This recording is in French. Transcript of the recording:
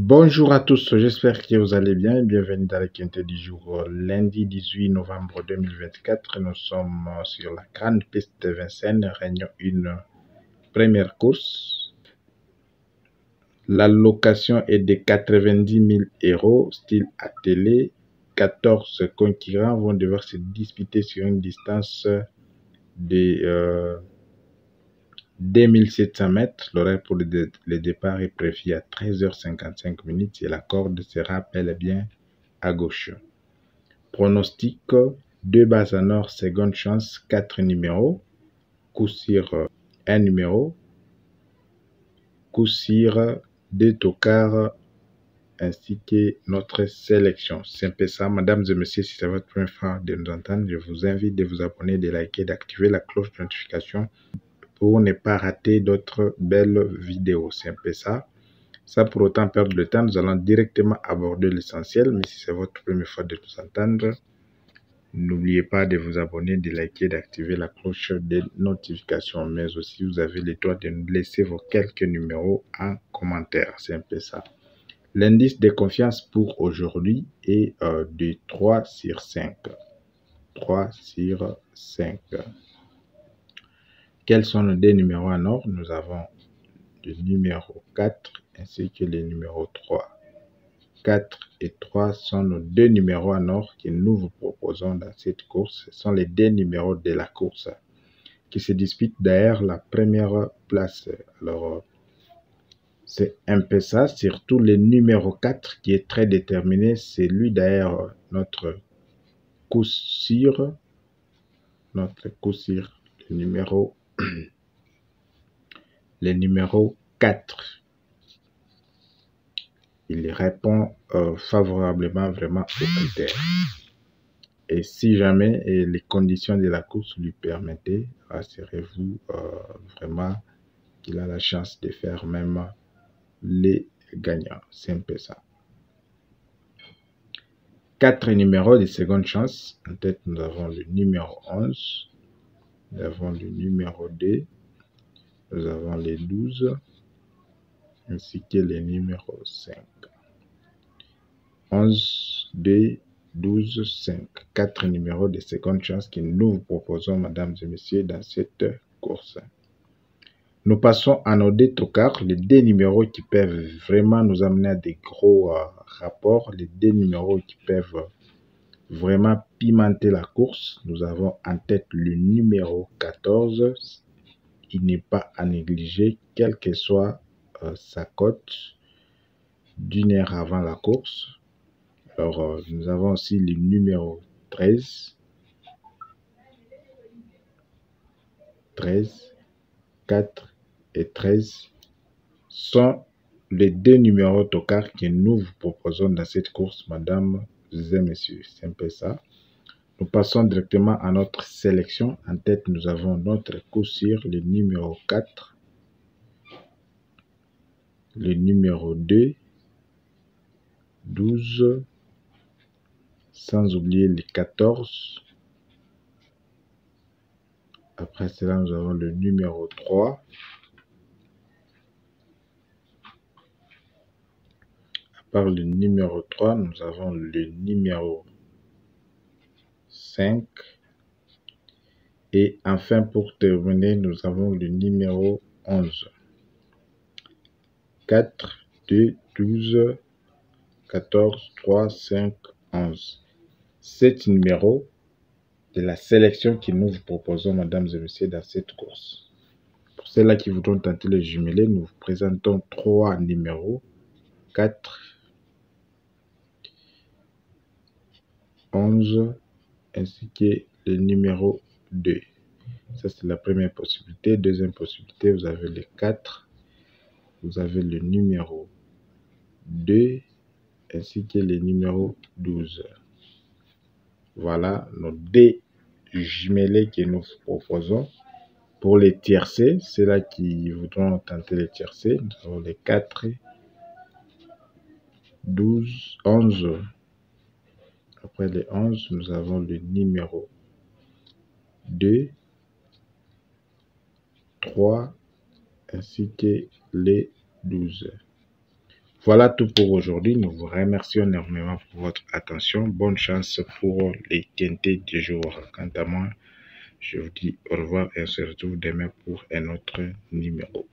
Bonjour à tous, j'espère que vous allez bien et bienvenue dans la quinte du jour. Lundi 18 novembre 2024, nous sommes sur la grande piste de Vincennes, réunion une première course. La location est de 90 000 €, style attelé. 14 concurrents vont devoir se disputer sur une distance de 2700 mètres. L'horaire pour le départ est prévu à 13h55 et la corde sera bel et bien à gauche. Pronostic: 2 bases en or, seconde chance, 4 numéros. Coup sur 1 numéro. Coup sur 2 tocards ainsi que notre sélection. C'est un peu ça, mesdames et messieurs. Si c'est votre première fois de nous entendre, je vous invite de vous abonner, de liker, d'activer la cloche de notification pour ne pas rater d'autres belles vidéos. C'est un peu ça. Sans pour autant perdre le temps, nous allons directement aborder l'essentiel. Mais si c'est votre première fois de nous entendre, n'oubliez pas de vous abonner, de liker, d'activer la cloche de notification. Mais aussi, vous avez le droit de nous laisser vos quelques numéros en commentaire. C'est un peu ça. L'indice de confiance pour aujourd'hui est de 3 sur 5. 3 sur 5. Quels sont nos deux numéros en or? Nous avons le numéro 4 ainsi que le numéro 3. 4 et 3 sont nos deux numéros en or que nous vous proposons dans cette course. Ce sont les deux numéros de la course qui se disputent d'ailleurs la première place. Alors, c'est un peu ça, surtout le numéro 4 qui est très déterminé. C'est lui d'ailleurs notre coup sûr, le numéro 4. Il répond favorablement vraiment aux critères. Et si jamais les conditions de la course lui permettaient, rassurez-vous vraiment qu'il a la chance de faire même les gagnants. C'est un peu ça. 4 numéros de seconde chance. En tête, nous avons le numéro 11. Nous avons le numéro 2. Nous avons les 12. Ainsi que le numéro 5. 11, 2, 12, 5. 4 numéros de seconde chance que nous vous proposons, mesdames et messieurs, dans cette course. Nous passons à nos deux tocards, les deux numéros qui peuvent vraiment nous amener à des gros rapports, les deux numéros qui peuvent vraiment pimenter la course. Nous avons en tête le numéro 14. Il n'est pas à négliger, quelle que soit sa cote d'une heure avant la course. Alors, nous avons aussi le numéro 13. 13, 4 et 13 sont les deux numéros tocards que nous vous proposons dans cette course, mesdames et messieurs. C'est un peu ça. Nous passons directement à notre sélection. En tête, nous avons notre coup sûr, le numéro 4, le numéro 2, 12, sans oublier le 14. Après cela, nous avons le numéro 3. Par le numéro 3, nous avons le numéro 5. Et enfin, pour terminer, nous avons le numéro 11. 4, 2, 12, 14, 3, 5, 11. 7 numéros de la sélection que nous vous proposons, mesdames et messieurs, dans cette course. Pour ceux-là qui voudront tenter le jumelé, nous vous présentons 3 numéros. 4, 11, ainsi que le numéro 2. Ça, c'est la première possibilité. Deuxième possibilité, vous avez le 4. Vous avez le numéro 2 ainsi que le numéro 12. Voilà nos deux jumelés que nous proposons. Pour les tiercés, ceux-là qui voudront tenter les tiercés, nous avons les 4, 12, 11. Après les 11, nous avons le numéro 2, 3 ainsi que les 12. Voilà tout pour aujourd'hui. Nous vous remercions énormément pour votre attention. Bonne chance pour les TNT du jour. Quant à moi, je vous dis au revoir et on se retrouve demain pour un autre numéro.